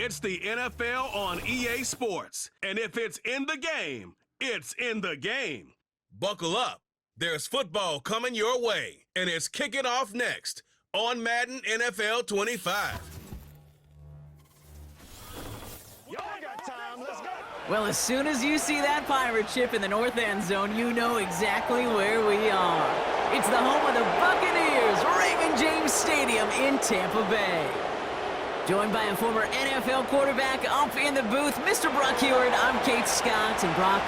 It's the NFL on EA Sports. And if it's in the game, it's in the game. Buckle up. There's football coming your way, and it's kicking off next on Madden NFL 25. Well, as soon as you see that pirate ship in the north end zone, you know exactly where we are. It's the home of the Buccaneers, Raymond James Stadium in Tampa Bay. Joined by a former NFL quarterback up in the booth, Mr. Brock Heward. I'm Kate Scott, and Brock,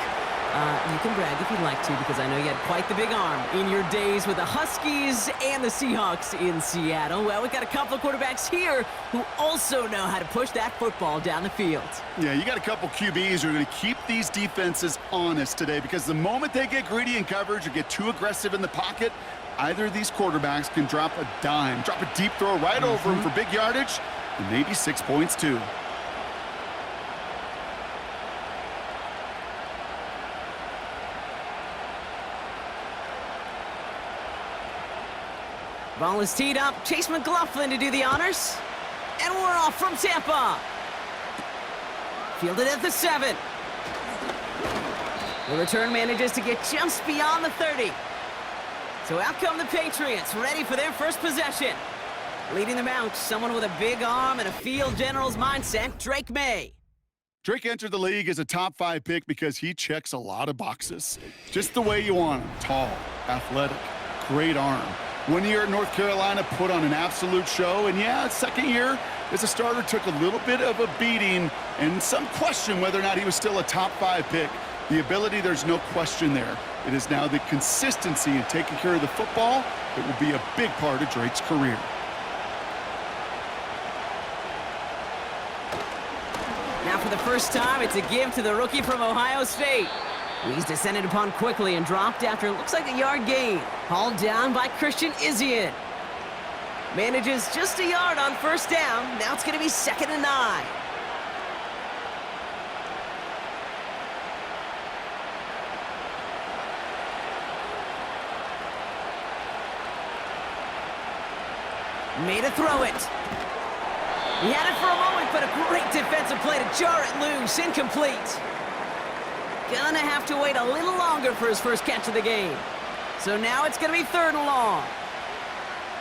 you can brag if you'd like to, because I know you had quite the big arm in your days with the Huskies and the Seahawks in Seattle. Well, we've got a couple of quarterbacks here who also know how to push that football down the field. Yeah, you got a couple QBs who are going to keep these defenses honest today, because the moment they get greedy in coverage or get too aggressive in the pocket, either of these quarterbacks can drop a dime, drop a deep throw right over them for big yardage, and maybe 6 points too. Ball is teed up. Chase McLaughlin to do the honors. And we're off from Tampa. Fielded at the 7. The return manages to get just beyond the 30. So out come the Patriots, ready for their first possession. Leading them out, someone with a big arm and a field general's mindset, Drake May. Drake entered the league as a top 5 pick because he checks a lot of boxes. Just the way you want him. Tall, athletic, great arm. 1 year at North Carolina, put on an absolute show. And yeah, second year as a starter took a little bit of a beating and some question whether or not he was still a top 5 pick. The ability, there's no question there. It is now the consistency in taking care of the football that will be a big part of Drake's career. Now for the first time, it's a give to the rookie from Ohio State. He's descended upon quickly and dropped after it looks like a yard gain. Hauled down by Christian Izien. Manages just a yard on first down. Now it's going to be 2nd and 9. Made a throw it. He had it for a moment, but a great defensive play to jar it loose. Incomplete. Gonna have to wait a little longer for his first catch of the game. So now it's gonna be 3rd and long.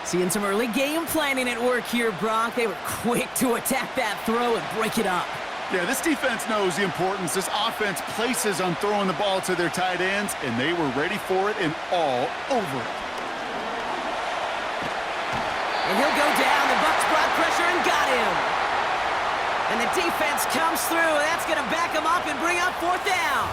Seeing some early game planning at work here, Brock. They were quick to attack that throw and break it up. Yeah, this defense knows the importance this offense places on throwing the ball to their tight ends, and they were ready for it and all over it. And he'll go down. The Bucs brought pressure and got him. And the defense comes through. That's going to back him up and bring up 4th down.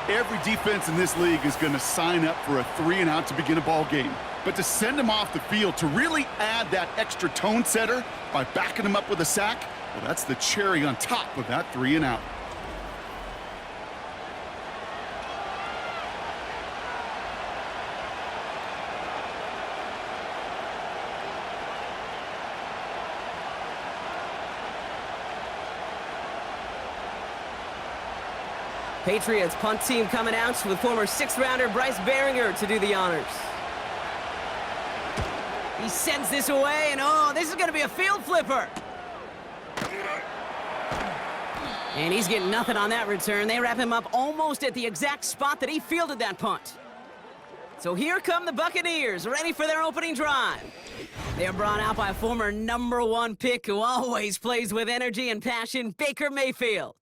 Every defense in this league is going to sign up for a 3-and-out to begin a ball game. But to send him off the field, to really add that extra tone setter by backing him up with a sack, well, that's the cherry on top of that 3-and-out. Patriots punt team coming out with former 6th-rounder Bryce Baringer to do the honors. He sends this away, and oh, this is going to be a field flipper. And he's getting nothing on that return. They wrap him up almost at the exact spot that he fielded that punt. So here come the Buccaneers, ready for their opening drive. They are brought out by a former #1 pick who always plays with energy and passion, Baker Mayfield.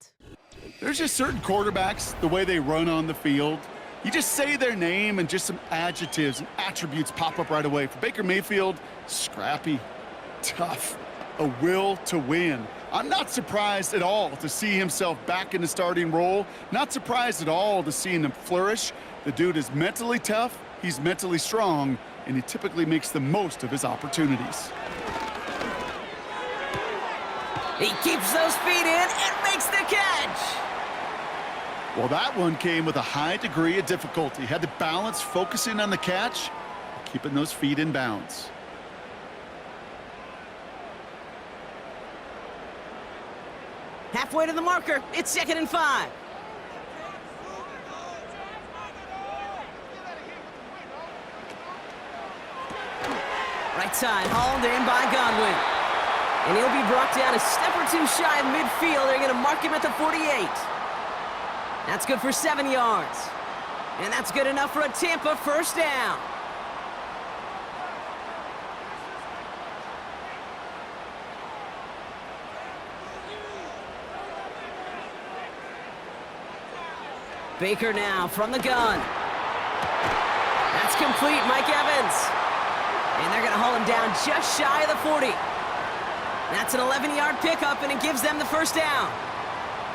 There's just certain quarterbacks, the way they run on the field, you just say their name and just some adjectives and attributes pop up right away. For Baker Mayfield, scrappy, tough, a will to win. I'm not surprised at all to see himself back in the starting role. Not surprised at all to see him flourish. The dude is mentally tough, he's mentally strong, and he typically makes the most of his opportunities. He keeps those feet in and makes the catch. Well, that one came with a high degree of difficulty. Had to balance focusing on the catch, keeping those feet in bounds. Halfway to the marker, it's 2nd and 5. Right side, hauled in by Godwin. And he'll be brought down a step or two shy of midfield. They're going to mark him at the 48. That's good for 7 yards. And that's good enough for a Tampa first down. Baker now from the gun. That's complete, Mike Evans. And they're going to haul him down just shy of the 40. That's an 11-yard pickup, and it gives them the first down.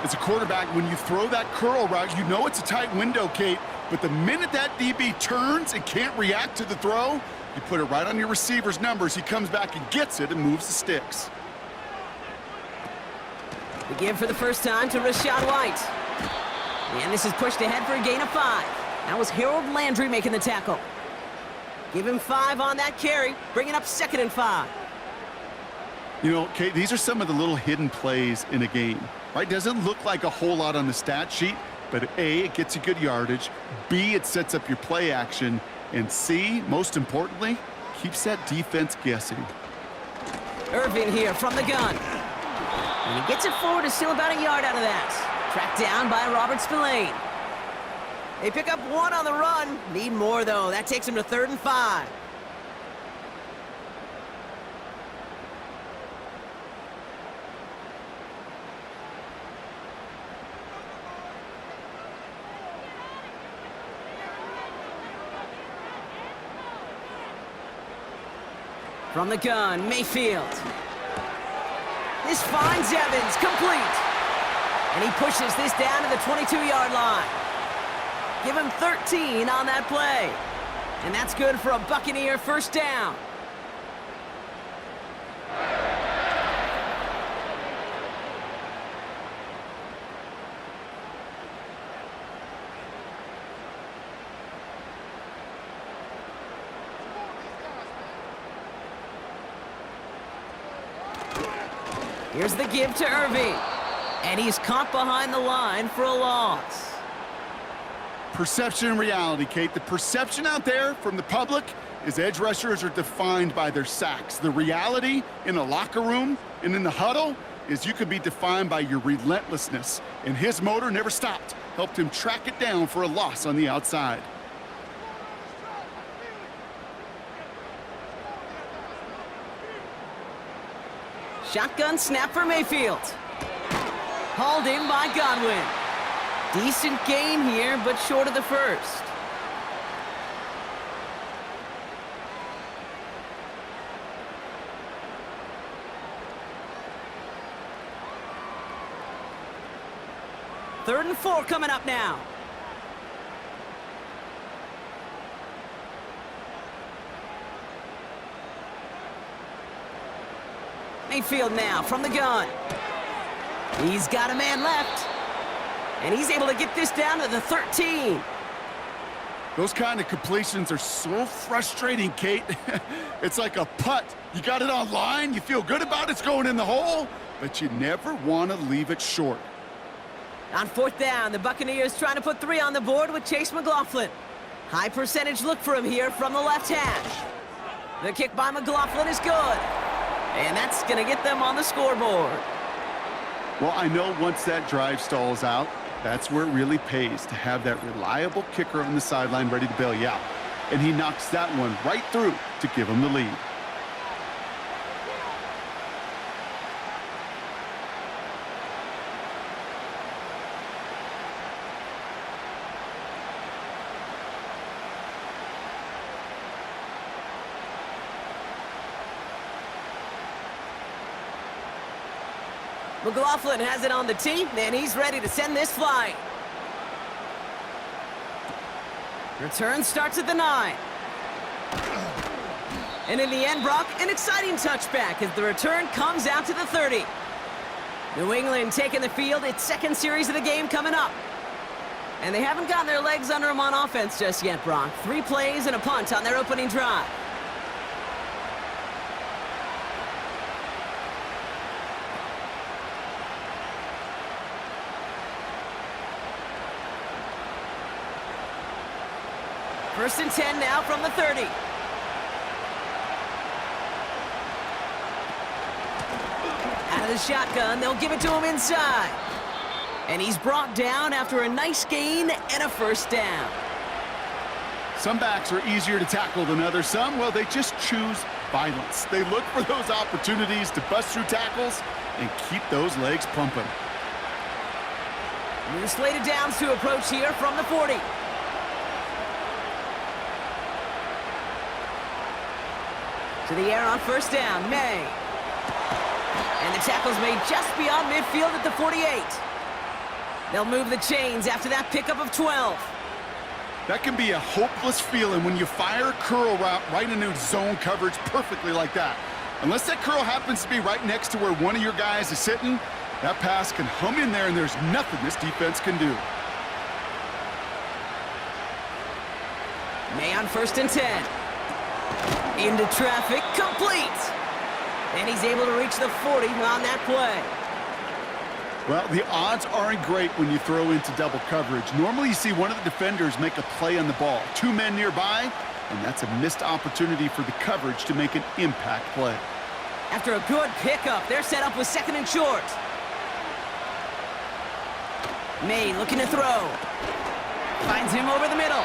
As a quarterback, when you throw that curl route, you know it's a tight window, Kate. But the minute that DB turns and can't react to the throw, you put it right on your receiver's numbers. He comes back and gets it and moves the sticks. The give for the first time to Rashad White. And this is pushed ahead for a gain of 5. That was Harold Landry making the tackle. Give him 5 on that carry, bringing up 2nd and 5. You know, Kate, these are some of the little hidden plays in a game, right? Doesn't look like a whole lot on the stat sheet, but A, it gets you good yardage, B, it sets up your play action, and C, most importantly, keeps that defense guessing. Irvin here from the gun. And he gets it forward to steal about a yard out of that. Tracked down by Robert Spillane. They pick up 1 on the run. Need more, though. That takes him to 3rd and 5. From the gun, Mayfield. This finds Evans, complete. And he pushes this down to the 22-yard line. Give him 13 on that play. And that's good for a Buccaneer first down. Here's the give to Irving. And he's caught behind the line for a loss. Perception and reality, Kate. The perception out there from the public is edge rushers are defined by their sacks. The reality in a locker room and in the huddle is you could be defined by your relentlessness. And his motor never stopped. Helped him track it down for a loss on the outside. Shotgun snap for Mayfield. Hauled in by Godwin. Decent gain here, but short of the first. Third and 4 coming up now. Mayfield now from the gun. He's got a man left. And he's able to get this down to the 13. Those kind of completions are so frustrating, Kate. It's like a putt. You got it on line, you feel good about it's going in the hole, but you never want to leave it short. On 4th down, the Buccaneers trying to put 3 on the board with Chase McLaughlin. High percentage look for him here from the left hash. The kick by McLaughlin is good. And that's going to get them on the scoreboard. Well, I know once that drive stalls out, that's where it really pays to have that reliable kicker on the sideline ready to bail you out. And he knocks that one right through to give him the lead. McLaughlin has it on the tee, and he's ready to send this flying. Return starts at the 9. And in the end, Brock, an exciting touchback as the return comes out to the 30. New England taking the field, its 2nd series of the game coming up. And they haven't gotten their legs under them on offense just yet, Brock. 3 plays and a punt on their opening drive. First and 10 now from the 30. of the shotgun. They'll give it to him inside. And he's brought down after a nice gain and a first down. Some backs are easier to tackle than others. Some, well, they just choose violence. They look for those opportunities to bust through tackles and keep those legs pumping. New slated downs to approach here from the 40. To the air on first down, May. And the tackle's made just beyond midfield at the 48. They'll move the chains after that pickup of 12. That can be a hopeless feeling when you fire a curl route right into zone coverage perfectly like that. Unless that curl happens to be right next to where one of your guys is sitting, that pass can hum in there and there's nothing this defense can do. May on first and 10. Into traffic, complete. And he's able to reach the 40 on that play. Well, the odds aren't great when you throw into double coverage. Normally you see one of the defenders make a play on the ball. Two men nearby, and that's a missed opportunity for the coverage to make an impact play. After a good pickup, they're set up with second and short. May looking to throw. Finds him over the middle.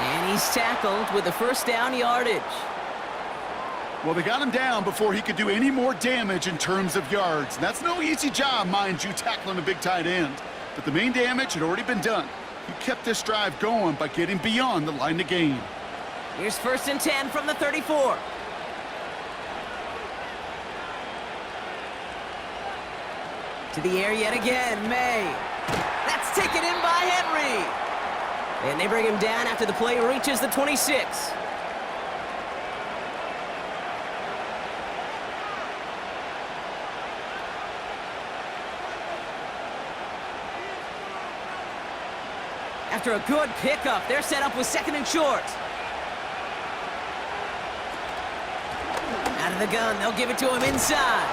And he's tackled with the first down yardage. Well, they got him down before he could do any more damage in terms of yards. And that's no easy job, mind you, tackling a big tight end. But the main damage had already been done. He kept this drive going by getting beyond the line of gain. Here's first and 10 from the 34. To the air yet again, May. That's taken in by Henry. And they bring him down after the play reaches the 26. After a good pickup, they're set up with second and short. Out of the gun, they'll give it to him inside.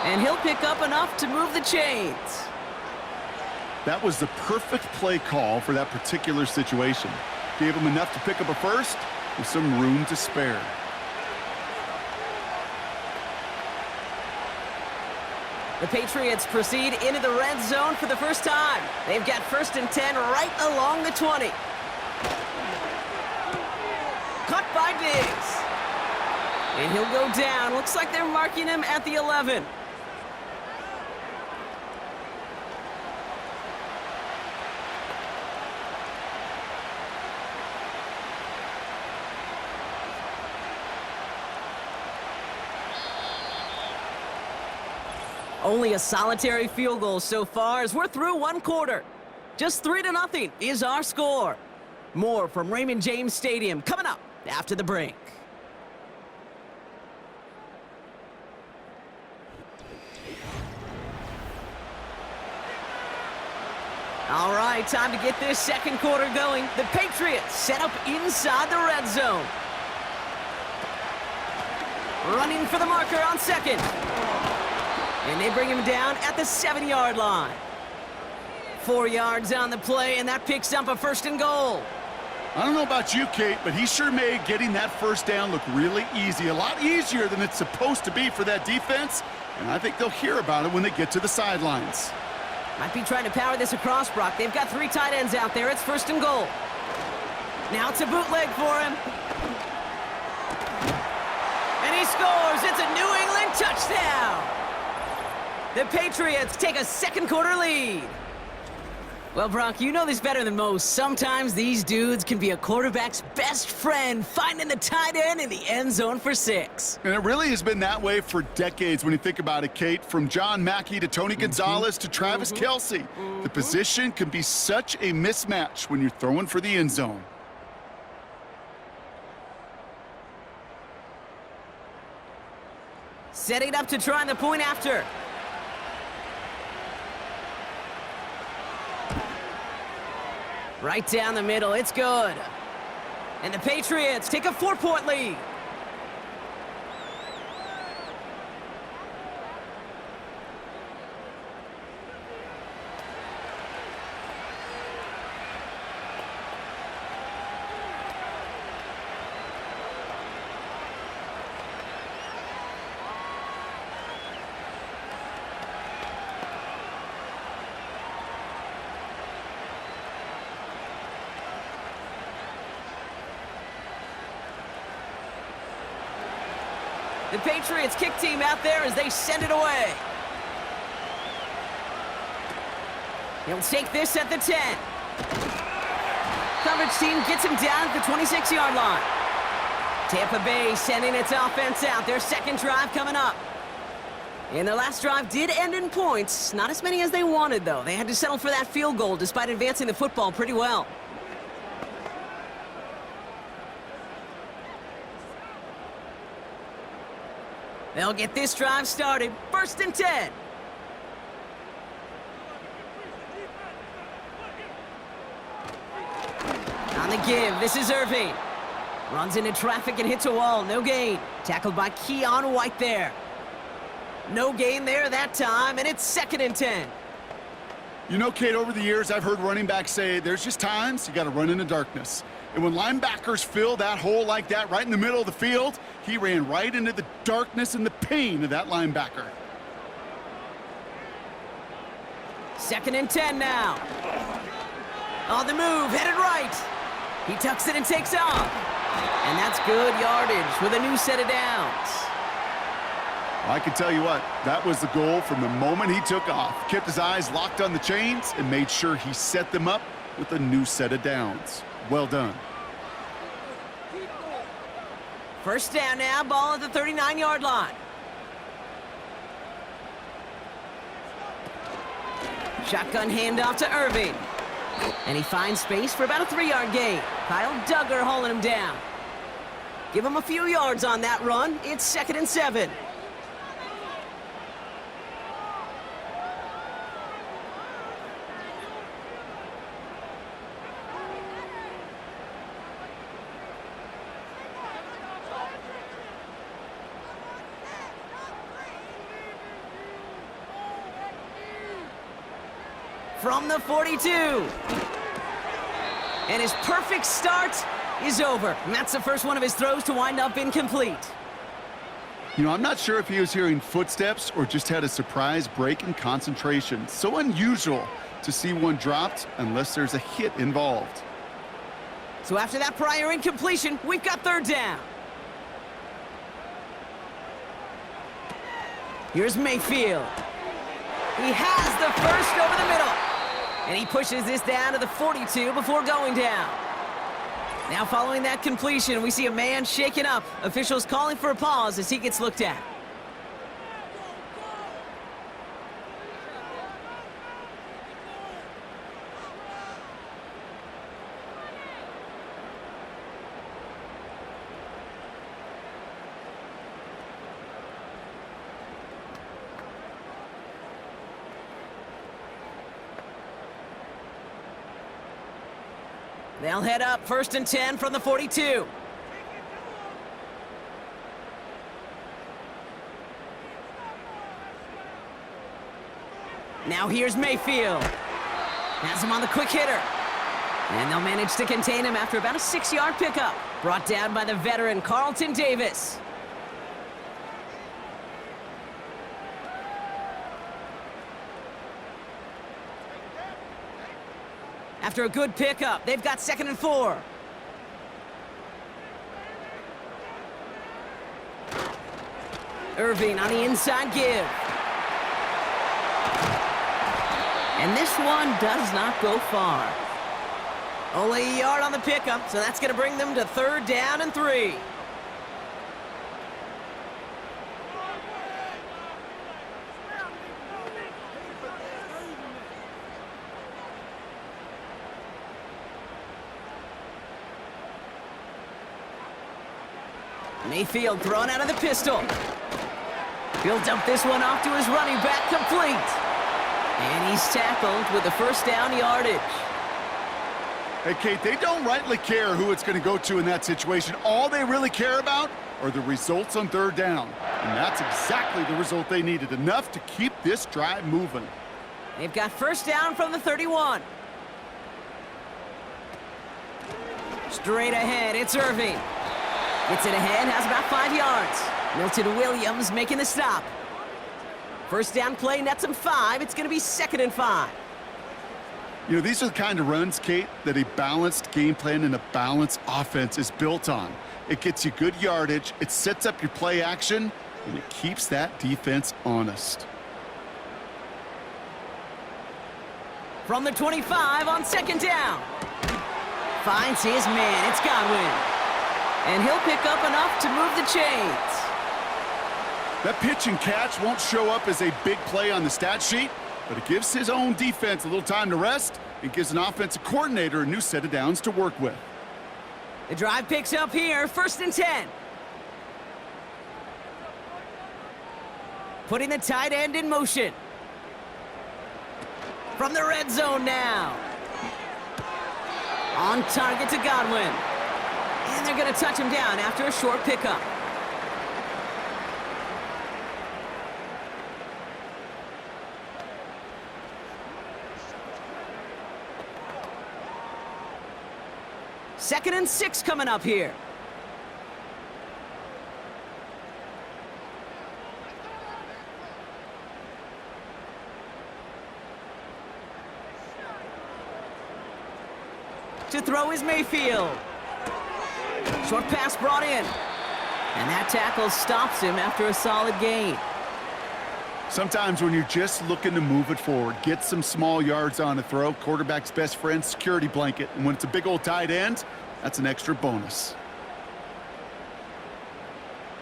And he'll pick up enough to move the chains. That was the perfect play call for that particular situation. Gave him enough to pick up a first with some room to spare. The Patriots proceed into the red zone for the first time. They've got first and 10 right along the 20. Caught by Diggs. And he'll go down. Looks like they're marking him at the 11. Only a solitary field goal so far as we're through one quarter. Just 3-0 is our score. More from Raymond James Stadium coming up after the break. All right, time to get this second quarter going. The Patriots set up inside the red zone. Running for the marker on second. And they bring him down at the 7-yard line. 4 yards on the play, and that picks up a first and goal. I don't know about you, Kate, but he sure made getting that first down look really easy. A lot easier than it's supposed to be for that defense. And I think they'll hear about it when they get to the sidelines. Might be trying to power this across, Brock. They've got 3 tight ends out there. It's first and goal. Now it's a bootleg for him. And he scores. It's a New England touchdown. The Patriots take a second quarter lead. Well, Brock, you know this better than most. Sometimes these dudes can be a quarterback's best friend, finding the tight end in the end zone for 6. And it really has been that way for decades when you think about it, Kate. From John Mackey to Tony Gonzalez to Travis Kelce. The position can be such a mismatch when you're throwing for the end zone. Setting up to try the point after. Right down the middle, it's good. And the Patriots take a 4-point lead. The Patriots kick team out there as they send it away. He'll take this at the 10. Coverage team gets him down at the 26-yard line. Tampa Bay sending its offense out. Their second drive coming up. And their last drive did end in points. Not as many as they wanted, though. They had to settle for that field goal despite advancing the football pretty well. They'll get this drive started. 1st and 10. On the give, this is Irving. Runs into traffic and hits a wall. No gain. Tackled by Keon White there. No gain there that time, and it's 2nd and 10. You know, Kate, over the years, I've heard running backs say there's just times you got to run in the darkness. And when linebackers fill that hole like that right in the middle of the field, he ran right into the darkness and the pain of that linebacker. 2nd and 10 now. On the move, headed right. He tucks it and takes off. And that's good yardage with a new set of downs. I can tell you what, that was the goal from the moment he took off. Kept his eyes locked on the chains and made sure he set them up with a new set of downs. Well done. 1st down now, ball at the 39-yard line. Shotgun handoff to Irving. And he finds space for about a 3-yard gain. Kyle Duggar hauling him down. Give him a few yards on that run. It's 2nd and 7. From the 42. And his perfect start is over. And that's the first one of his throws to wind up incomplete. You know, I'm not sure if he was hearing footsteps or just had a surprise break in concentration. So unusual to see one dropped unless there's a hit involved. So after that prior incompletion, we've got 3rd down. Here's Mayfield. He has the first over the middle. And he pushes this down to the 42 before going down. Now following that completion, we see a man shaken up. Officials calling for a pause as he gets looked at. They'll head up 1st and 10 from the 42. Now here's Mayfield. Has him on the quick hitter. And they'll manage to contain him after about a 6-yard pickup. Brought down by the veteran Carlton Davis. After a good pickup, they've got 2nd and 4. Irving on the inside give. And this one does not go far. Only a yard on the pickup, so that's going to bring them to 3rd down and 3. Mayfield thrown out of the pistol. He'll dump this one off to his running back, complete. And he's tackled with the 1st down yardage. Hey, Kate, they don't rightly care who it's going to go to in that situation. All they really care about are the results on 3rd down. And that's exactly the result they needed, enough to keep this drive moving. They've got 1st down from the 31. Straight ahead, it's Irving. Gets it ahead, has about 5 yards. Milton Williams making the stop. 1st down play, nets him 5. It's going to be 2nd and 5. You know, these are the kind of runs, Kate, that a balanced game plan and a balanced offense is built on. It gets you good yardage, it sets up your play action, and it keeps that defense honest. From the 25 on second down. Finds his man. It's Godwin. And he'll pick up enough to move the chains. That pitch and catch won't show up as a big play on the stat sheet, but it gives his own defense a little time to rest. It gives an offensive coordinator a new set of downs to work with. The drive picks up here, 1st and 10. Putting the tight end in motion. From the red zone now. On target to Godwin. And they're going to touch him down after a short pickup. Second and 6 coming up here. To throw is Mayfield. Short pass brought in. And that tackle stops him after a solid gain. Sometimes when you're just looking to move it forward, get some small yards on a throw, quarterback's best friend, security blanket. And when it's a big old tight end, that's an extra bonus.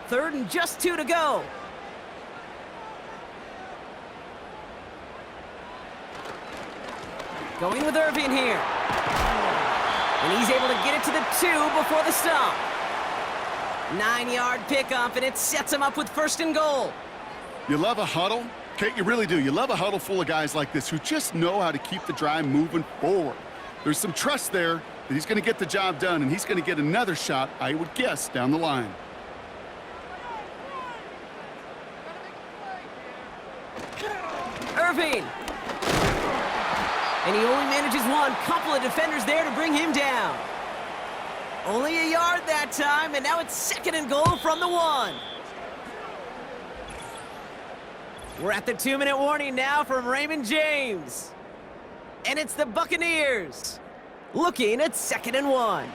3rd and just 2 to go. Going with Irving here. And he's able to get it to the 2 before the stop. 9-yard pickup, and it sets him up with 1st and goal. You love a huddle? Okay, you really do. You love a huddle full of guys like this who just know how to keep the drive moving forward. There's some trust there that he's going to get the job done, and he's going to get another shot, I would guess, down the line. Irving. And he only manages one. Couple of defenders there to bring him down. Only a yard that time, and now it's 2nd and goal from the 1. We're at the 2-minute warning now from Raymond James. And it's the Buccaneers looking at 2nd and 1.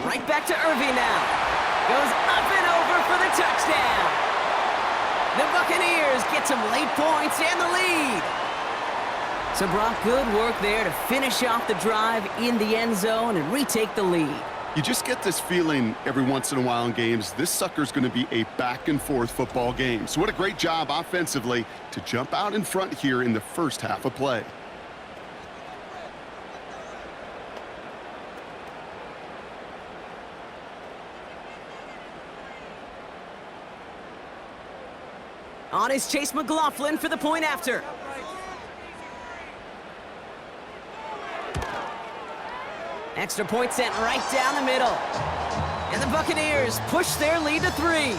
Right back to Irving now. Goes up and over for the touchdown. The Buccaneers get some late points and the lead. So Brock, good work there to finish off the drive in the end zone and retake the lead. You just get this feeling every once in a while in games, this sucker's going to be a back-and-forth football game. So what a great job offensively to jump out in front here in the first half of play. On is Chase McLaughlin for the point after. Extra point sent right down the middle. And the Buccaneers push their lead to 3.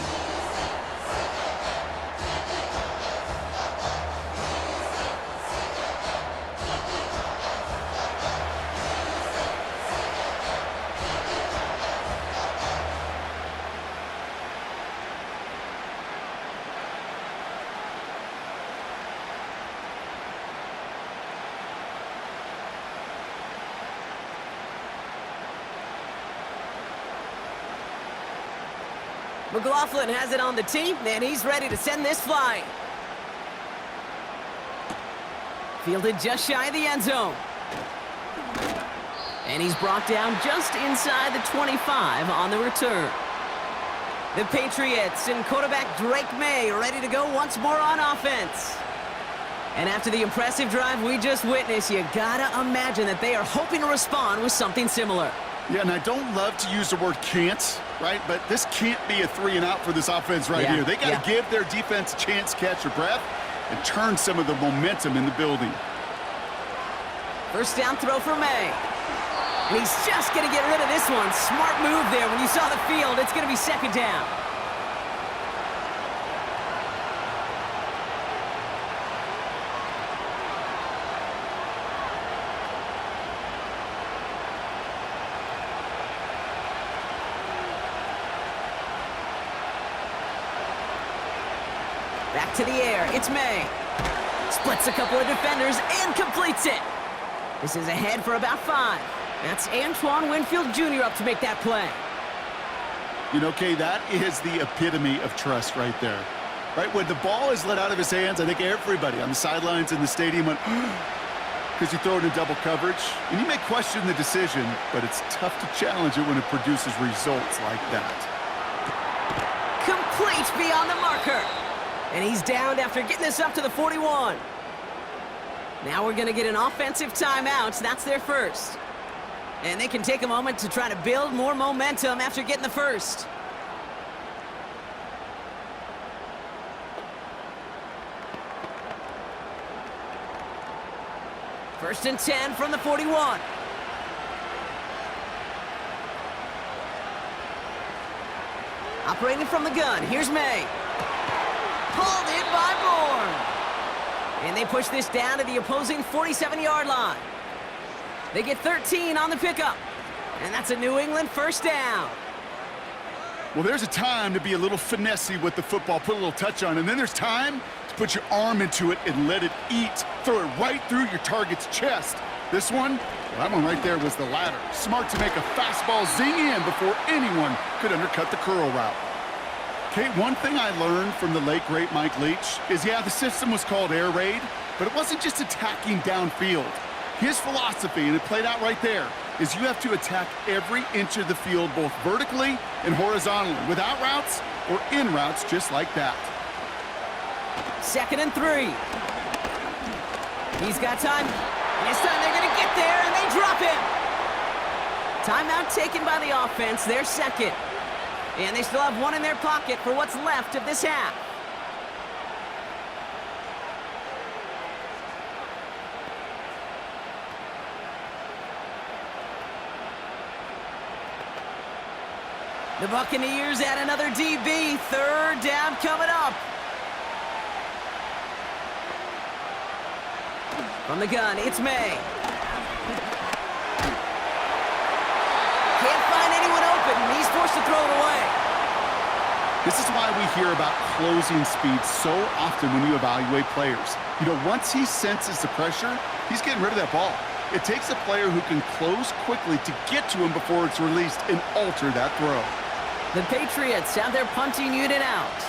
McLaughlin has it on the tee, and he's ready to send this flying. Fielded just shy of the end zone. And he's brought down just inside the 25 on the return. The Patriots and quarterback Drake May ready to go once more on offense. And after the impressive drive we just witnessed, you gotta imagine that they are hoping to respond with something similar. Yeah, and I don't love to use the word can't, right? But this can't be a 3-and-out for this offense right here. They got to give their defense a chance to catch their breath and turn some of the momentum in the building. First down throw for May. And he's just going to get rid of this one. Smart move there. When you saw the field, it's going to be 2nd down. Back to the air. It's May. Splits a couple of defenders and completes it. This is ahead for about 5. That's Antoine Winfield Jr. up to make that play. You know, Kay, that is the epitome of trust right there. Right, when the ball is let out of his hands, I think everybody on the sidelines in the stadium went, because you throw it in double coverage. And you may question the decision, but it's tough to challenge it when it produces results like that. Complete beyond the marker. And he's downed after getting this up to the 41. Now we're going to get an offensive timeout. That's their first. And they can take a moment to try to build more momentum after getting the first. First and 10 from the 41. Operating from the gun, here's May. Pulled in by Bourne. And they push this down to the opposing 47-yard line. They get 13 on the pickup. And that's a New England first down. Well, there's a time to be a little finessey with the football, put a little touch on it. And then there's time to put your arm into it and let it eat. Throw it right through your target's chest. This one, well, that one right there was the latter. Smart to make a fastball zing in before anyone could undercut the curl route. Okay, one thing I learned from the late, great Mike Leach is, yeah, the system was called air raid, but it wasn't just attacking downfield. His philosophy, and it played out right there, is you have to attack every inch of the field, both vertically and horizontally, without routes or in routes just like that. 2nd and 3. He's got time. And this time they're going to get there, and they drop him. Timeout taken by the offense, their second. And they still have one in their pocket for what's left of this half. The Buccaneers add another DB. 3rd down coming up. From the gun, it's May. Can't find anyone open, and he's forced to throw it away. This is why we hear about closing speed so often when you evaluate players. You know, once he senses the pressure, he's getting rid of that ball. It takes a player who can close quickly to get to him before it's released and alter that throw. The Patriots have their punting unit out.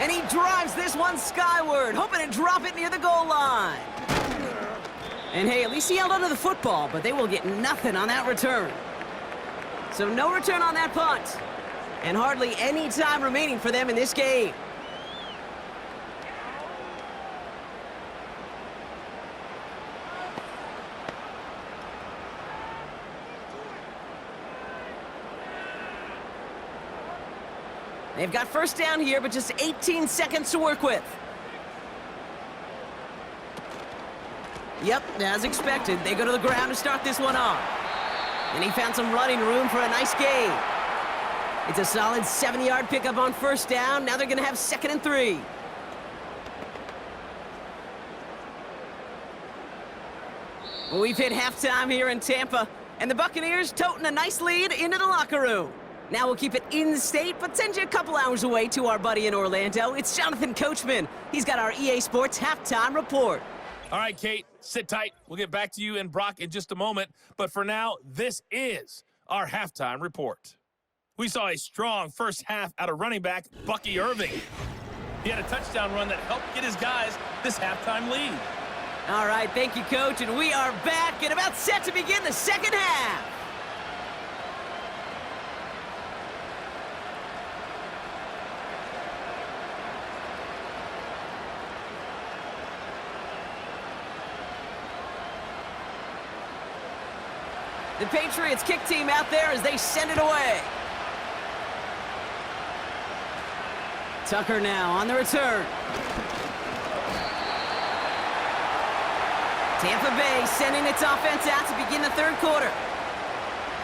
And he drives this one skyward, hoping to drop it near the goal line. And hey, at least he held onto the football, but they will get nothing on that return. So no return on that punt. And hardly any time remaining for them in this game. They've got first down here, but just 18 seconds to work with. Yep, as expected, they go to the ground to start this one off. And he found some running room for a nice gain. It's a solid 7-yard pickup on first down. Now they're going to have 2nd and 3. Well, we've hit halftime here in Tampa, and the Buccaneers toting a nice lead into the locker room. Now we'll keep it in-state, but send you a couple hours away to our buddy in Orlando. It's Jonathan Coachman. He's got our EA Sports halftime report. All right, Kate, sit tight. We'll get back to you and Brock in just a moment. But for now, this is our halftime report. We saw a strong first half out of running back Bucky Irving. He had a touchdown run that helped get his guys this halftime lead. All right, thank you, Coach. And we are back and about set to begin the second half. The Patriots kick team out there as they send it away. Tucker now on the return. Tampa Bay sending its offense out to begin the third quarter.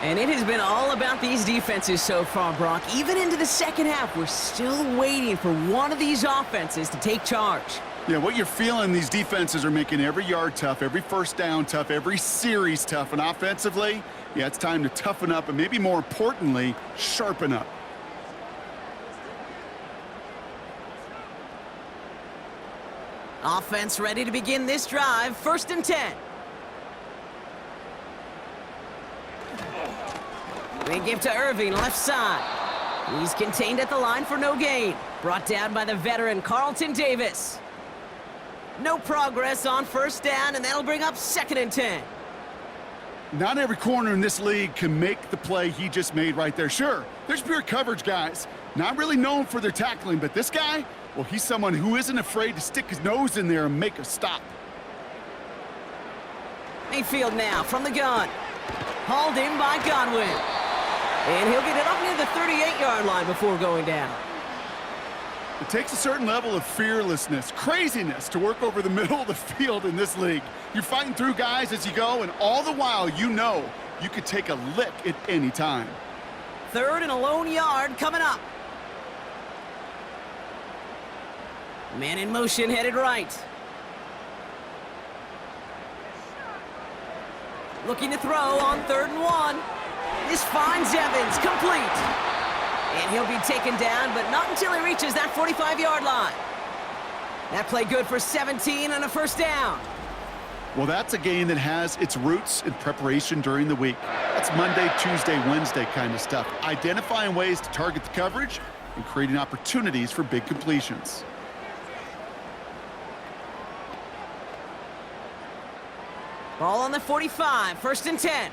And it has been all about these defenses so far, Brock. Even into the second half, we're still waiting for one of these offenses to take charge. Yeah, what you're feeling, these defenses are making every yard tough, every first down tough, every series tough. And offensively, yeah, it's time to toughen up and maybe more importantly, sharpen up. Offense ready to begin this drive. 1st and 10. Big give to Irving, left side. He's contained at the line for no gain. Brought down by the veteran Carlton Davis. No progress on 1st down, and that'll bring up 2nd and 10. Not every corner in this league can make the play he just made right there. Sure, there's pure coverage guys. Not really known for their tackling, but this guy, well, he's someone who isn't afraid to stick his nose in there and make a stop. Mayfield now from the gun. Hauled in by Godwin. And he'll get it up near the 38-yard line before going down. It takes a certain level of fearlessness, craziness to work over the middle of the field in this league. You're fighting through guys as you go, and all the while you know you could take a lick at any time. 3rd and a lone yard coming up. Man in motion headed right. Looking to throw on 3rd and 1. This finds Evans, complete. And he'll be taken down, but not until he reaches that 45-yard line. That play good for 17 and a 1st down. Well, that's a game that has its roots in preparation during the week. That's Monday, Tuesday, Wednesday kind of stuff. Identifying ways to target the coverage and creating opportunities for big completions. Ball on the 45, 1st and 10.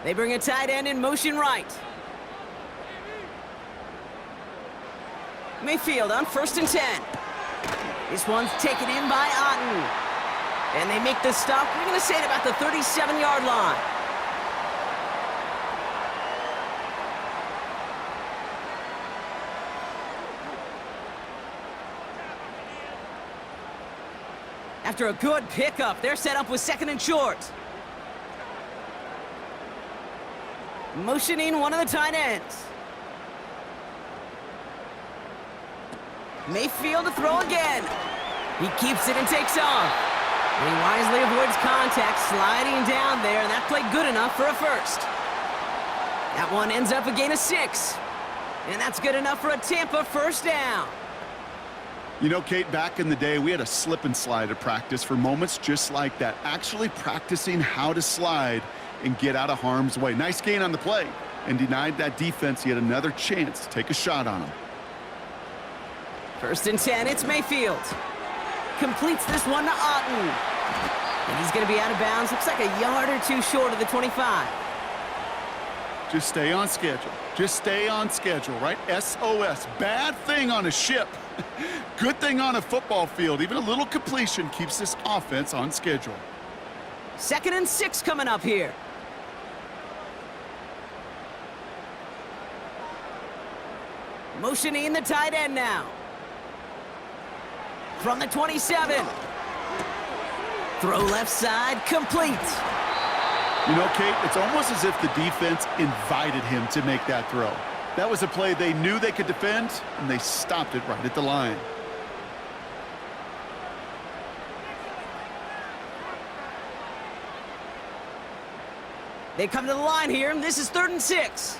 They bring a tight end in motion right. Mayfield on 1st and 10. This one's taken in by Otten. And they make the stop, we're going to say, at about the 37-yard line. After a good pickup, they're set up with 2nd and short. Motioning one of the tight ends. Mayfield to throw again. He keeps it and takes off. And he wisely avoids contact, sliding down there, and that played good enough for a 1st. That one ends up a gain of 6. And that's good enough for a Tampa 1st down. You know, Kate, back in the day, we had a slip and slide at practice for moments just like that. Actually practicing how to slide and get out of harm's way. Nice gain on the play, and denied that defense yet another chance to take a shot on him. 1st and 10, it's Mayfield. Completes this one to Otten. And he's going to be out of bounds. Looks like a yard or 2 short of the 25. Just stay on schedule. Just stay on schedule, right? SOS. Bad thing on a ship. Good thing on a football field. Even a little completion keeps this offense on schedule. 2nd and 6 coming up here. Motioning the tight end now. From the 27. Throw left side, complete. You know, Kate, it's almost as if the defense invited him to make that throw. That was a play they knew they could defend, and they stopped it right at the line. They come to the line here, and this is 3rd and 6.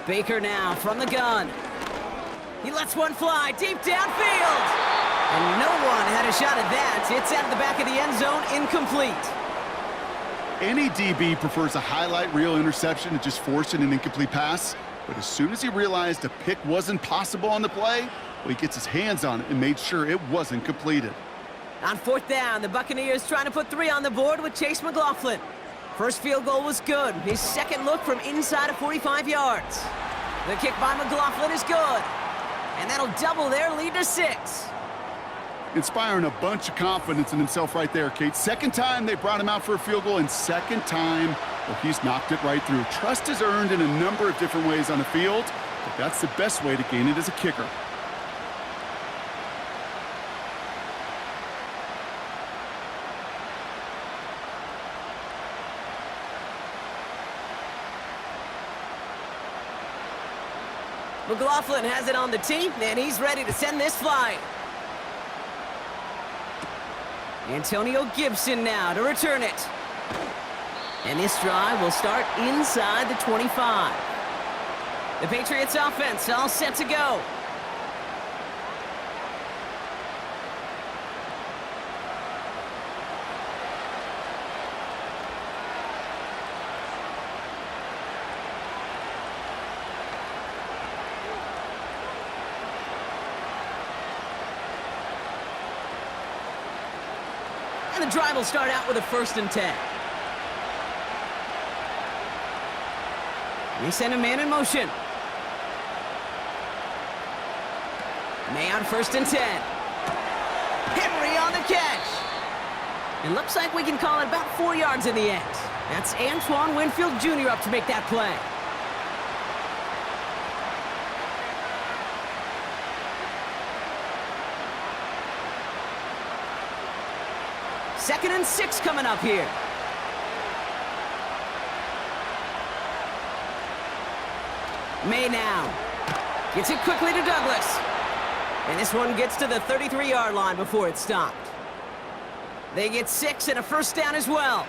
Baker now from the gun. He lets one fly deep downfield. And no one had a shot at that. It's out of the back of the end zone, incomplete. Any DB prefers a highlight reel interception to just forcing an incomplete pass. But as soon as he realized a pick wasn't possible on the play, well, he gets his hands on it and made sure it wasn't completed. On 4th down, the Buccaneers trying to put 3 on the board with Chase McLaughlin. First field goal was good. His second look from inside of 45 yards. The kick by McLaughlin is good. And that'll double their lead to 6. Inspiring a bunch of confidence in himself right there, Kate. Second time they brought him out for a field goal, and second time, well, he's knocked it right through. Trust is earned in a number of different ways on the field, but that's the best way to gain it as a kicker. McLaughlin has it on the tee, and he's ready to send this flying. Antonio Gibson now to return it. And this drive will start inside the 25. The Patriots offense all set to go. And the drive will start out with a 1st and 10. They send a man in motion. May on 1st and 10. Henry on the catch. It looks like we can call it about 4 yards in the end. That's Antoine Winfield Jr. up to make that play. Second and 6 coming up here. May now. Gets it quickly to Douglas. And this one gets to the 33-yard line before it's stopped. They get 6 and a 1st down as well.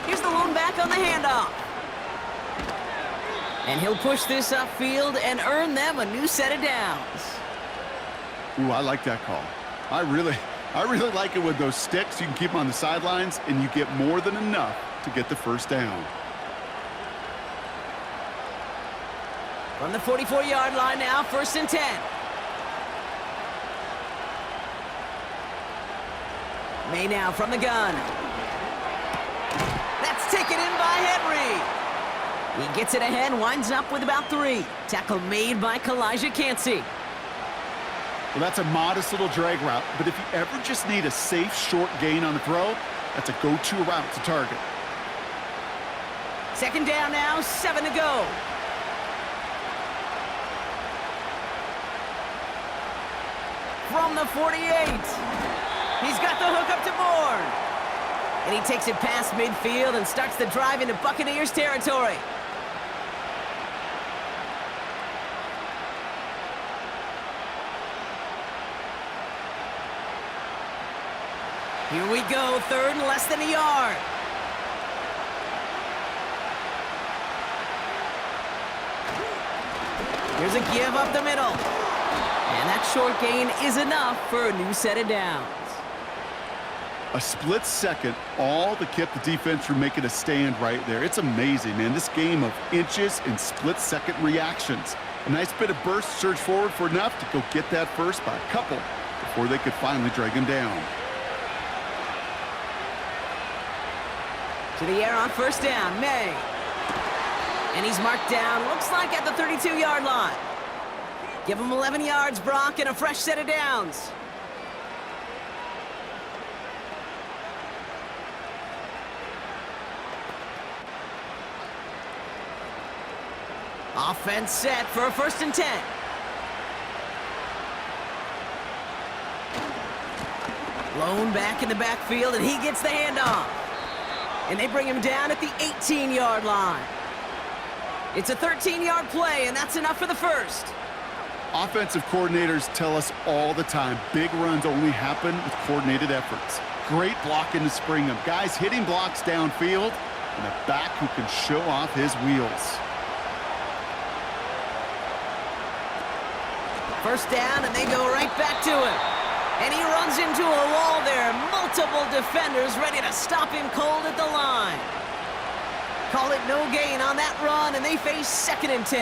Here's the lone back on the handoff. And he'll push this upfield and earn them a new set of downs. Ooh, I like that call. I really like it with those sticks. You can keep them on the sidelines, and you get more than enough to get the 1st down. From the 44-yard line now, 1st and 10. May now from the gun. That's taken in by Henry. He gets it ahead, winds up with about 3. Tackle made by Kalijah Cansey. Well, that's a modest little drag route, but if you ever just need a safe, short gain on the throw, that's a go-to route to target. 2nd down now, 7 to go. From the 48. He's got the hook up to Bourne. And he takes it past midfield and starts the drive into Buccaneers territory. Here we go, 3rd and less than a yard. Here's a give up the middle. And that short gain is enough for a new set of downs. A split second, all to keep the defense from making a stand right there. It's amazing, man. This game of inches and split-second reactions. A nice bit of burst, surge forward for enough to go get that first by a couple before they could finally drag him down. To the air on 1st down, May. And he's marked down, looks like at the 32-yard line. Give him 11 yards, Brock, and a fresh set of downs. Offense set for a 1st and 10. Lone back in the backfield, and he gets the handoff. And they bring him down at the 18-yard line. It's a 13-yard play, and that's enough for the 1st. Offensive coordinators tell us all the time, big runs only happen with coordinated efforts. Great blocking to spring them. Guys hitting blocks downfield, and a back who can show off his wheels. 1st down, and they go right back to him. And he runs into a wall there. Multiple defenders ready to stop him cold at the line. Call it no gain on that run, and they face 2nd and 10.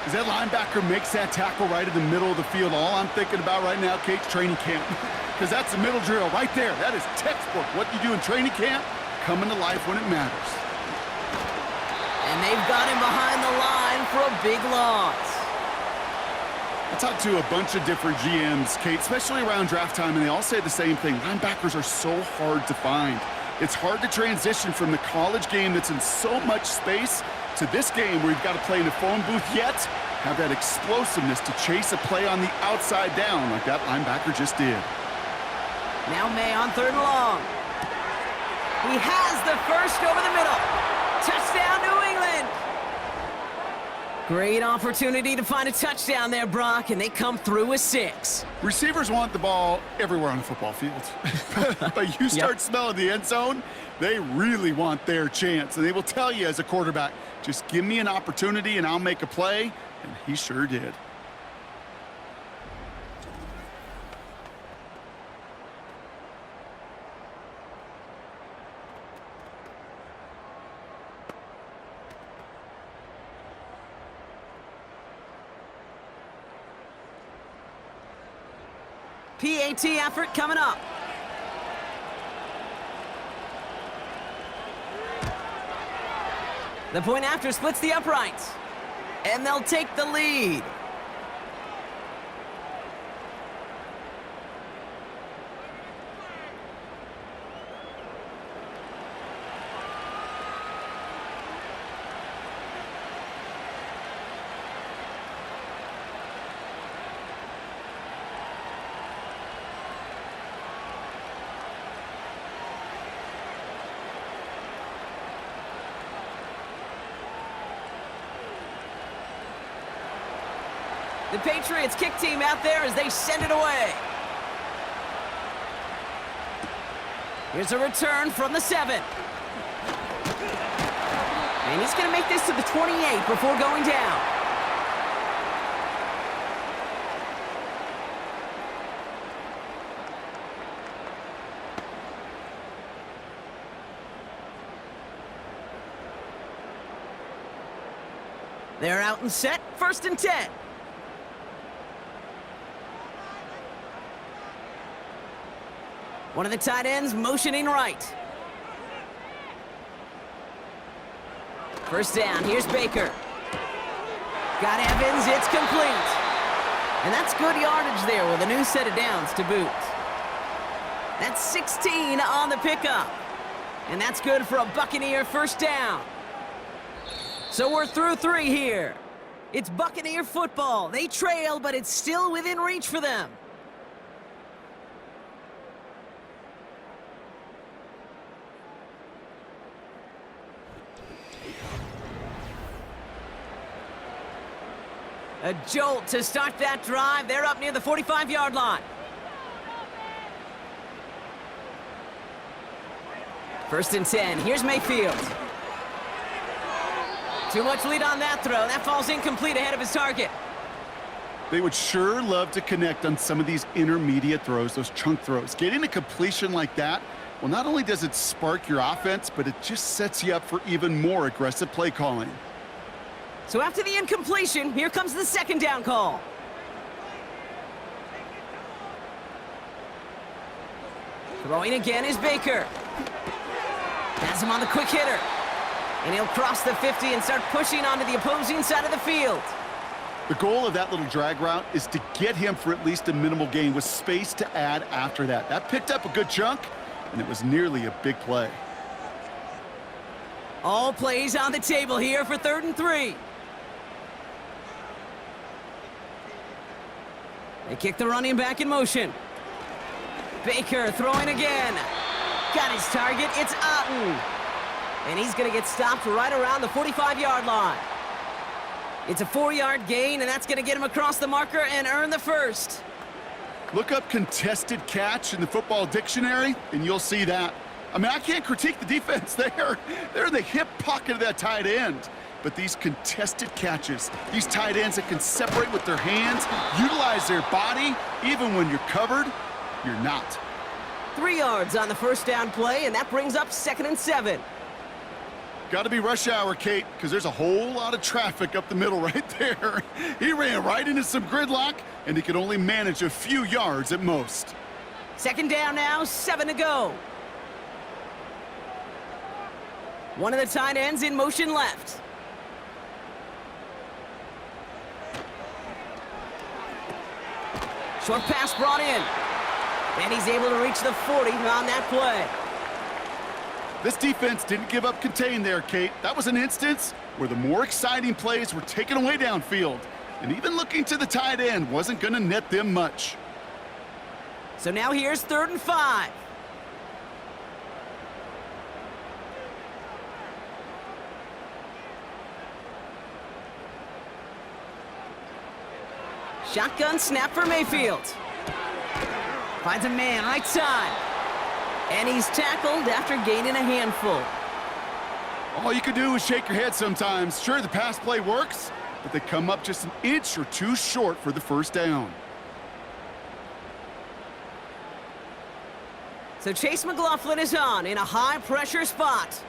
As that linebacker makes that tackle right in the middle of the field, all I'm thinking about right now, Kate's training camp. Because that's the middle drill right there. That is textbook. What you do in training camp, coming to life when it matters. And they've got him behind the line for a big loss. I talked to a bunch of different GMs, Kate, especially around draft time, and they all say the same thing. Linebackers are so hard to find. It's hard to transition from the college game that's in so much space to this game where you've got to play in a phone booth, yet have that explosiveness to chase a play on the outside down like that linebacker just did. Now May on 3rd and long. He has the first over the middle. Touchdown, New England. Great opportunity to find a touchdown there, Brock, and they come through with 6. Receivers want the ball everywhere on a football field. But you start smelling the end zone, they really want their chance. And they will tell you as a quarterback, just give me an opportunity and I'll make a play. And he sure did. PAT effort coming up. The point after splits the uprights. And they'll take the lead. The Patriots kick team out there as they send it away. Here's a return from the 7. And he's going to make this to the 28 before going down. They're out and set, 1st and 10. One of the tight ends motioning right. 1st down, here's Baker. Got Evans, it's complete. And that's good yardage there with a new set of downs to boot. That's 16 on the pickup. And that's good for a Buccaneer 1st down. So we're through 3 here. It's Buccaneer football. They trail, but it's still within reach for them. A jolt to start that drive. They're up near the 45-yard line. 1st and 10. Here's Mayfield. Too much lead on that throw. That falls incomplete ahead of his target. They would sure love to connect on some of these intermediate throws, those chunk throws. Getting a completion like that, well, not only does it spark your offense, but it just sets you up for even more aggressive play calling. So after the incompletion, here comes the 2nd down call. Throwing again is Baker. Has him on the quick hitter. And he'll cross the 50 and start pushing onto the opposing side of the field. The goal of that little drag route is to get him for at least a minimal gain with space to add after that. That picked up a good chunk, and it was nearly a big play. All plays on the table here for 3rd and 3. They kick the running back in motion. Baker throwing again. Got his target. It's Otten. And he's going to get stopped right around the 45-yard line. It's a 4-yard gain, and that's going to get him across the marker and earn the 1st. Look up contested catch in the football dictionary, and you'll see that. I mean, I can't critique the defense there. They're in the hip pocket of that tight end. But these contested catches, these tight ends that can separate with their hands, utilize their body, even when you're covered, you're not. 3 yards on the 1st down play, and that brings up 2nd and 7. Got to be rush hour, Kate, because there's a whole lot of traffic up the middle right there. He ran right into some gridlock, and he could only manage a few yards at most. 2nd down now, 7 to go. One of the tight ends in motion left. Short pass brought in. And he's able to reach the 40 on that play. This defense didn't give up contain there, Kate. That was an instance where the more exciting plays were taken away downfield. And even looking to the tight end wasn't going to net them much. So now here's 3rd and 5. Shotgun snap for Mayfield. Finds a man right side. And he's tackled after gaining a handful. All you can do is shake your head sometimes. Sure, the pass play works, but they come up just an inch or two short for the first down. So Chase McLaughlin is on in a high-pressure spot.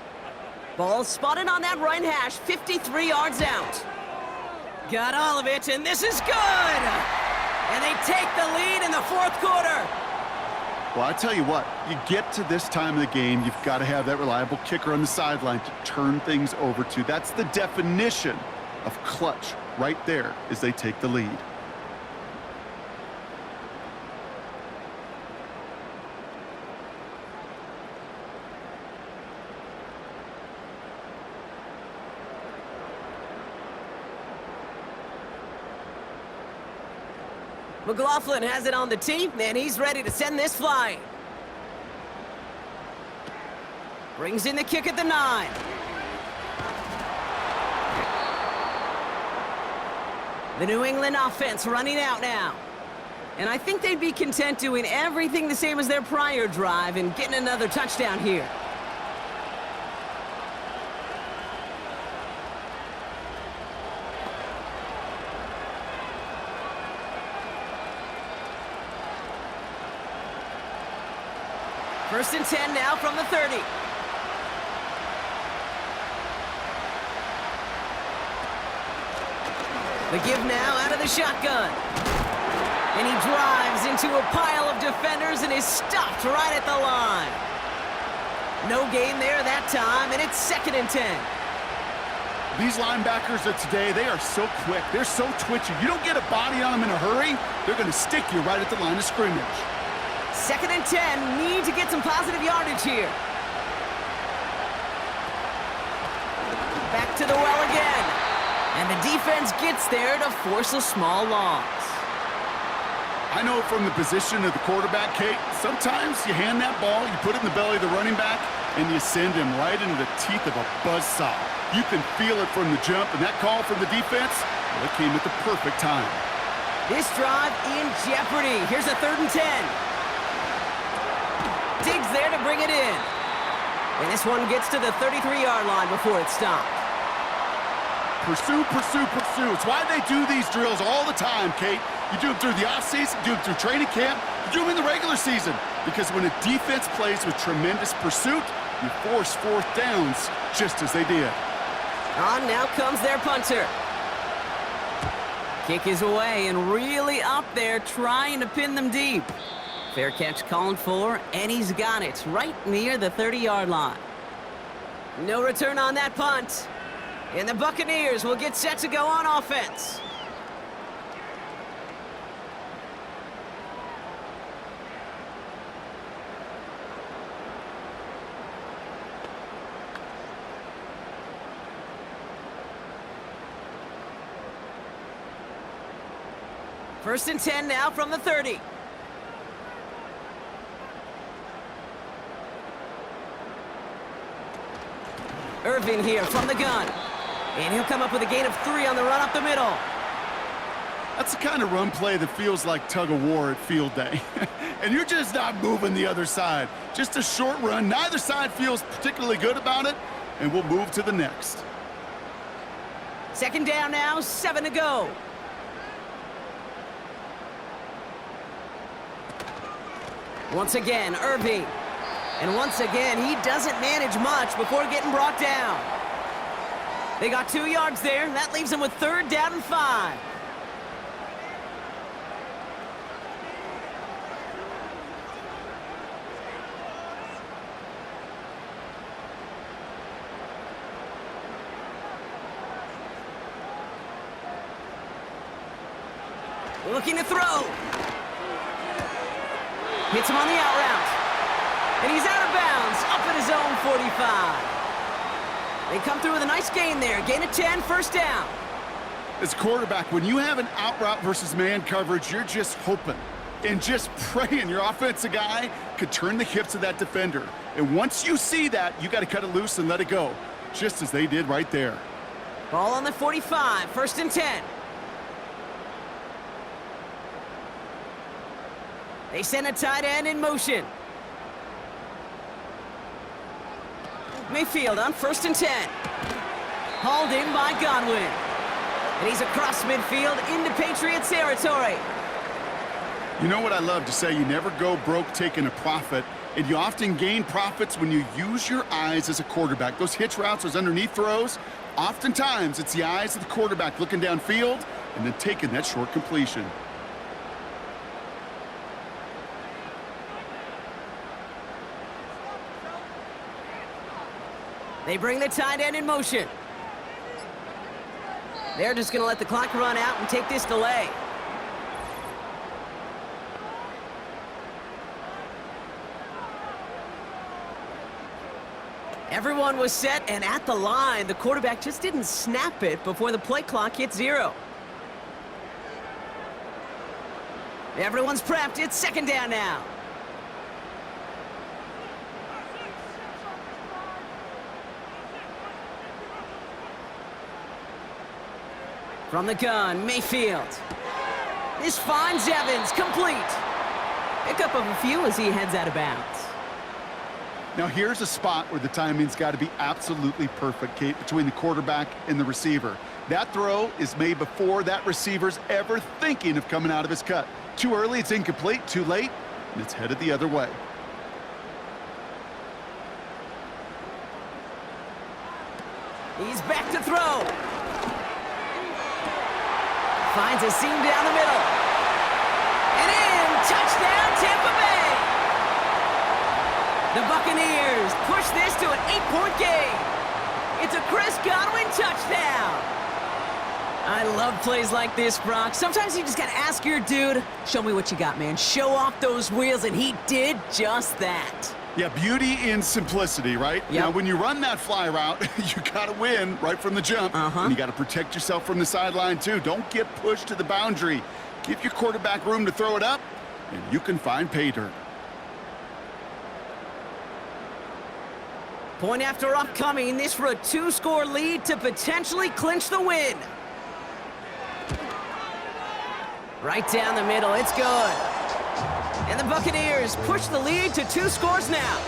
Ball spotted on that right hash, 53 yards out. Got all of it, and this is good! And they take the lead in the fourth quarter. Well, I tell you what, you get to this time of the game, you've got to have that reliable kicker on the sideline to turn things over to. That's the definition of clutch right there as they take the lead. McLaughlin has it on the tee, and he's ready to send this flying. Brings in the kick at the 9. The New England offense running out now. And I think they'd be content doing everything the same as their prior drive and getting another touchdown here. First and 10 now from the 30. The give now out of the shotgun. And he drives into a pile of defenders and is stopped right at the line. No gain there that time, and it's second and 10. These linebackers of today, they are so quick. They're so twitchy. You don't get a body on them in a hurry, they're going to stick you right at the line of scrimmage. Second and 10, need to get some positive yardage here. Back to the well again. And the defense gets there to force a small loss. I know from the position of the quarterback, Kate, sometimes you hand that ball, you put it in the belly of the running back, and you send him right into the teeth of a buzzsaw. You can feel it from the jump, and that call from the defense, well, it came at the perfect time. This drive in jeopardy. Here's a third and 10. Diggs there to bring it in. And this one gets to the 33-yard line before it's stopped. Pursue, pursue, pursue. It's why they do these drills all the time, Kate. You do them through the offseason, you do them through training camp, you do them in the regular season. Because when a defense plays with tremendous pursuit, you force fourth downs just as they did. On now comes their punter. Kick is away and really up there trying to pin them deep. Fair catch called for, and he's got it right near the 30-yard line. No return on that punt. And the Buccaneers will get set to go on offense. First and 10 now from the 30. Irvin here from the gun. And he'll come up with a gain of 3 on the run up the middle. That's the kind of run play that feels like tug-of-war at field day. And you're just not moving the other side. Just a short run. Neither side feels particularly good about it, and we'll move to the next. Second down now, 7 to go. Once again, Irving. And once again, he doesn't manage much before getting brought down. They got 2 yards there. That leaves them with third down and 5. Looking to throw. Hits him on the out route. And he's out of bounds, up at his own 45. They come through with a nice gain there. Gain of 10, first down. As quarterback, when you have an out route versus man coverage, you're just hoping and just praying your offensive guy could turn the hips of that defender. And once you see that, you got to cut it loose and let it go, just as they did right there. Ball on the 45, first and 10. They send a tight end in motion. Mayfield on 1st and 10. Hauled in by Godwin. And he's across midfield into Patriots territory. You know what I love to say? You never go broke taking a profit, and you often gain profits when you use your eyes as a quarterback. Those hitch routes, those underneath throws, oftentimes it's the eyes of the quarterback looking downfield and then taking that short completion. They bring the tight end in motion. They're just going to let the clock run out and take this delay. Everyone was set and at the line. The quarterback just didn't snap it before the play clock hit 0. Everyone's prepped. It's 2nd down now. From the gun, Mayfield. This finds Evans, complete. Pickup of a few as he heads out of bounds. Now here's a spot where the timing's got to be absolutely perfect, Kate, between the quarterback and the receiver. That throw is made before that receiver's ever thinking of coming out of his cut. Too early, it's incomplete. Too late, and it's headed the other way. He's back to throw. Finds a seam down the middle. And in, touchdown, Tampa Bay. The Buccaneers push this to an 8-point game. It's a Chris Godwin touchdown. I love plays like this, Brock. Sometimes you just got to ask your dude, show me what you got, man. Show off those wheels, and he did just that. Yeah, beauty in simplicity, right? Yep. Now, when you run that fly route, you got to win right from the jump. And you got to protect yourself from the sideline, too. Don't get pushed to the boundary. Give your quarterback room to throw it up, and you can find pay dirt. Point after upcoming, this for a 2-score lead to potentially clinch the win. Right down the middle, it's good. And the Buccaneers push the lead to 2 scores now.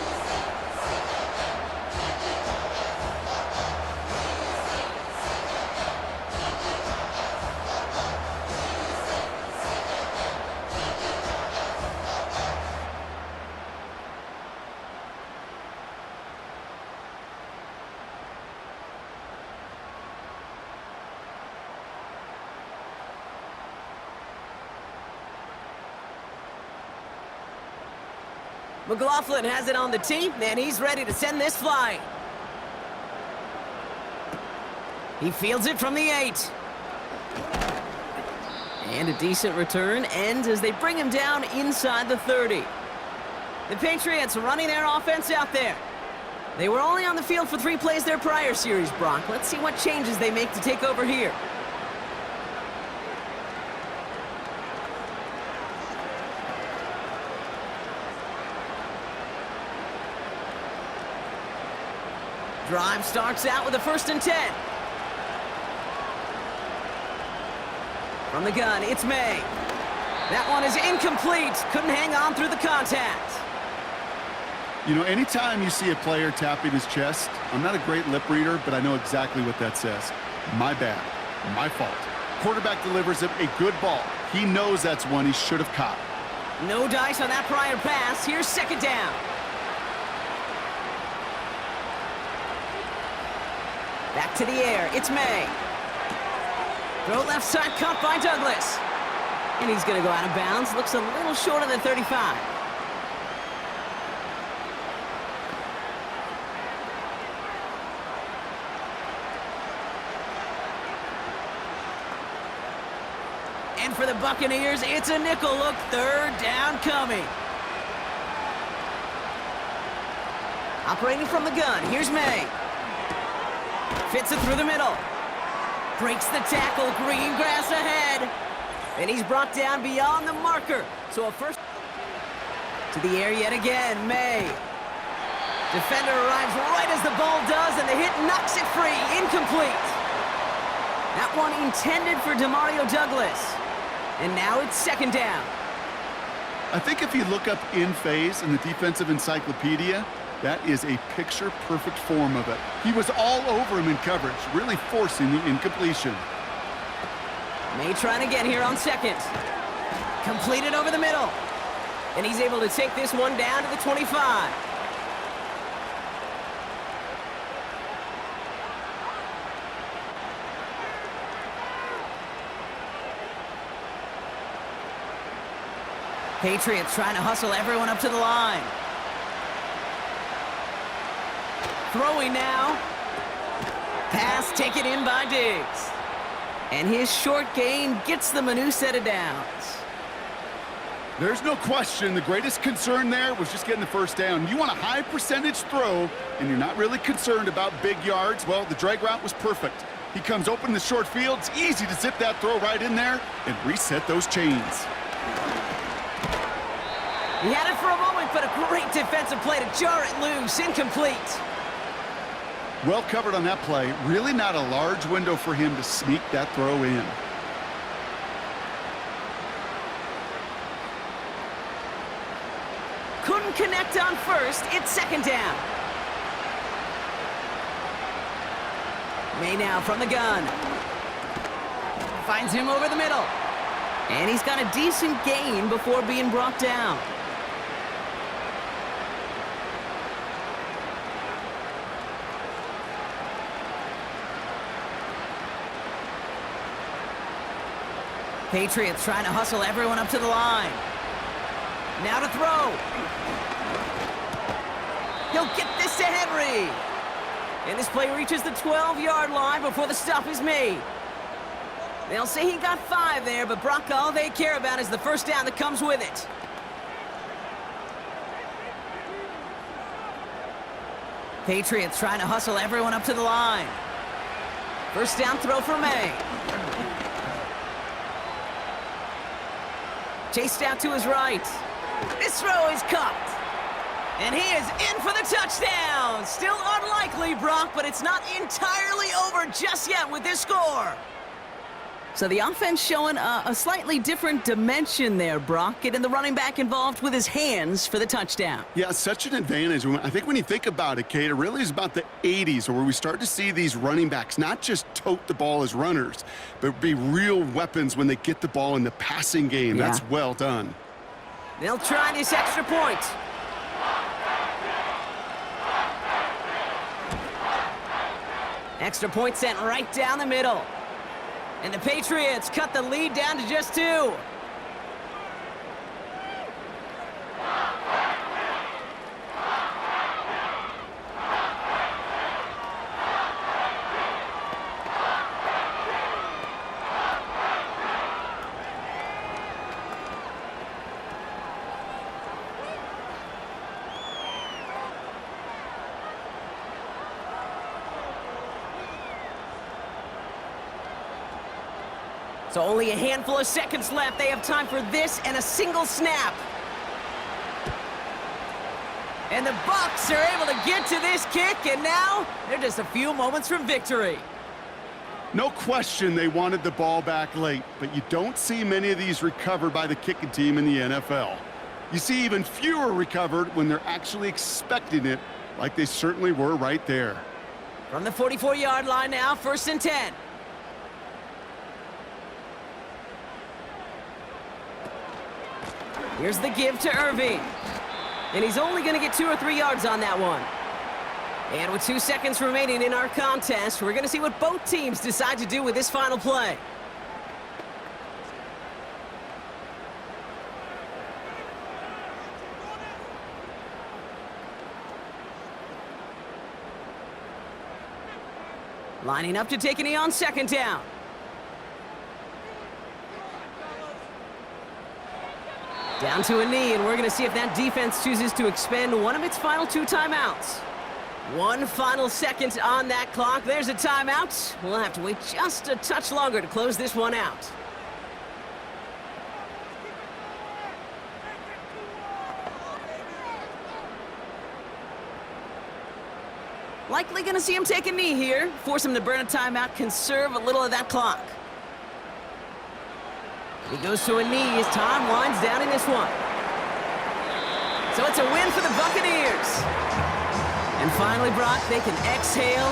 McLaughlin has it on the tee, and he's ready to send this flying. He fields it from the 8. And a decent return ends as they bring him down inside the 30. The Patriots running their offense out there. They were only on the field for 3 plays their prior series, Brock. Let's see what changes they make to take over here. Drive starts out with a 1st and 10. From the gun, it's May. That one is incomplete. Couldn't hang on through the contact. You know, anytime you see a player tapping his chest, I'm not a great lip reader, but I know exactly what that says. My bad. My fault. Quarterback delivers him a good ball. He knows that's one he should have caught. No dice on that prior pass. Here's 2nd down. Back to the air, it's May. Throw left side, caught by Douglas. And he's going to go out of bounds. Looks a little short of the 35. And for the Buccaneers, it's a nickel look. 3rd down coming. Operating from the gun, here's May. Fits it through the middle. Breaks the tackle, green grass ahead. And he's brought down beyond the marker. So a first to the air yet again, May. Defender arrives right as the ball does, and the hit knocks it free, incomplete. That one intended for Demario Douglas. And now it's 2nd down. I think if you look up in phase in the defensive encyclopedia, that is a picture-perfect form of it. He was all over him in coverage, really forcing the incompletion. May trying again here on second. Completed over the middle. And he's able to take this one down to the 25. Patriots trying to hustle everyone up to the line. Throwing now. Pass taken in by Diggs. And his short gain gets them a new set of downs. There's no question the greatest concern there was just getting the first down. You want a high percentage throw, and you're not really concerned about big yards. Well, the drag route was perfect. He comes open in the short field. It's easy to zip that throw right in there and reset those chains. He had it for a moment, but a great defensive play to jar it loose. Incomplete. Well covered on that play. Really not a large window for him to sneak that throw in. Couldn't connect on first. It's second down. May now from the gun. Finds him over the middle. And he's got a decent gain before being brought down. Patriots trying to hustle everyone up to the line. Now to throw. He'll get this to Henry. And this play reaches the 12-yard line before the stop is made. They'll say he got 5 there, but Brock, all they care about is the first down that comes with it. Patriots trying to hustle everyone up to the line. First down throw for May. Chased out to his right. This throw is caught. And he is in for the touchdown. Still unlikely, Brock, but it's not entirely over just yet with this score. So the offense showing a slightly different dimension there, Brock, getting the running back involved with his hands for the touchdown. Yeah, such an advantage. I think when you think about it, Kate, it really is about the 80s where we start to see these running backs not just tote the ball as runners, but be real weapons when they get the ball in the passing game. Yeah. That's well done. They'll try this extra point. Extra point sent right down the middle. And the Patriots cut the lead down to just 2. So only a handful of seconds left. They have time for this and a single snap. And the Bucs are able to get to this kick, and now they're just a few moments from victory. No question they wanted the ball back late, but you don't see many of these recovered by the kicking team in the NFL. You see even fewer recovered when they're actually expecting it, like they certainly were right there. From the 44-yard line now, 1st and 10. Here's the give to Irving. And he's only going to get 2 or 3 yards on that one. And with 2 seconds remaining in our contest, we're going to see what both teams decide to do with this final play. Lining up to take a knee on 2nd down. Down to a knee, and we're going to see if that defense chooses to expend one of its final 2 timeouts. 1 final second on that clock. There's a timeout. We'll have to wait just a touch longer to close this one out. Likely going to see him take a knee here. Force him to burn a timeout, conserve a little of that clock. He goes to a knee as time winds down in this one. So it's a win for the Buccaneers. And finally, Brock, they can exhale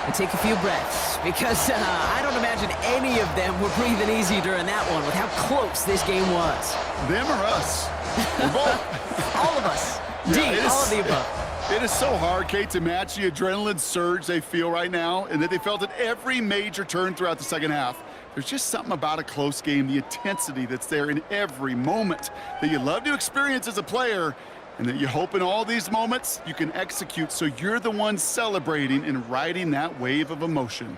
and take a few breaths, because I don't imagine any of them were breathing easy during that one with how close this game was. Them or us? We're both. All of us. Yeah, All of the above. It is so hard, Kate, to match the adrenaline surge they feel right now and that they felt at every major turn throughout the second half. There's just something about a close game, the intensity that's there in every moment that you love to experience as a player, and that you hope in all these moments you can execute so you're the one celebrating and riding that wave of emotion.